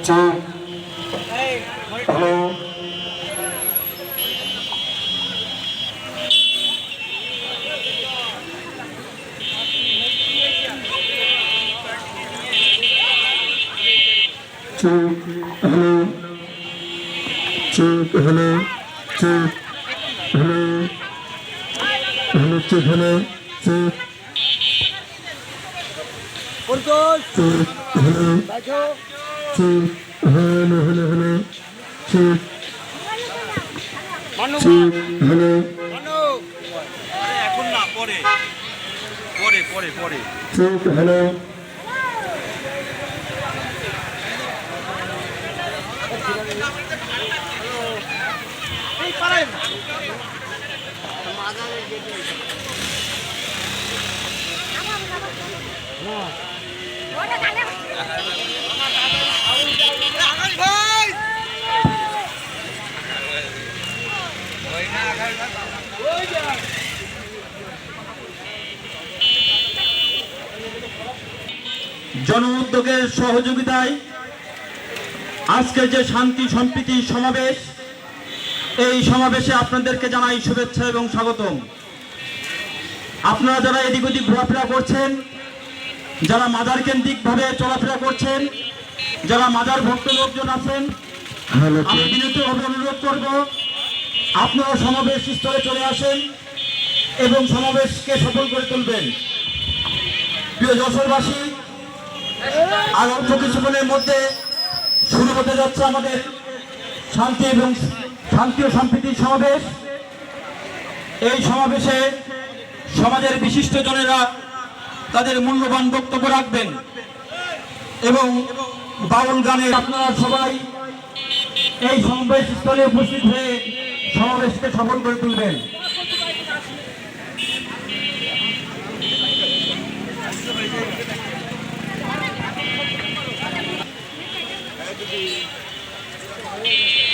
Check hello check hello check hello check hello hello check hello check check hello check hello hello hello check check hello এখন না পরে পরে পরে পরে check hello জন উদ্যোগের সহযোগিতায় আজকে যে শান্তি সম্প্রীতি সমাবেশ, এই সমাবেশে আপনাদেরকে জানাই শুভেচ্ছা এবং স্বাগতম। আপনারা যারা এদিক ওদিক ঘোরাফেরা করছেন, যারা মাজার কেন্দ্রিকভাবে চলাফেরা করছেন, যারা মাজার ভক্ত লোকজন আছেন, আমি বিনীতভাবে অনুরোধ করব আপনারা সমাবেশ স্থলে চলে আসেন এবং সমাবেশকে সফল করে তুলবেন। প্রিয় যশোরবাসী, আর অল্প কিছুক্ষণের মধ্যে শুরু হতে যাচ্ছে আমাদের শান্তি ও সম্প্রীতির সমাবেশ। এই সমাবেশে সমাজের বিশিষ্টজনেরা তাদের মূল্যবান বক্তব্য রাখবেন এবং বাউল গানে আপনারা সবাই এই সমাবেশ স্থলে উপস্থিত হয়ে সমাবেশকে সফল করে তুলবেন। Hey,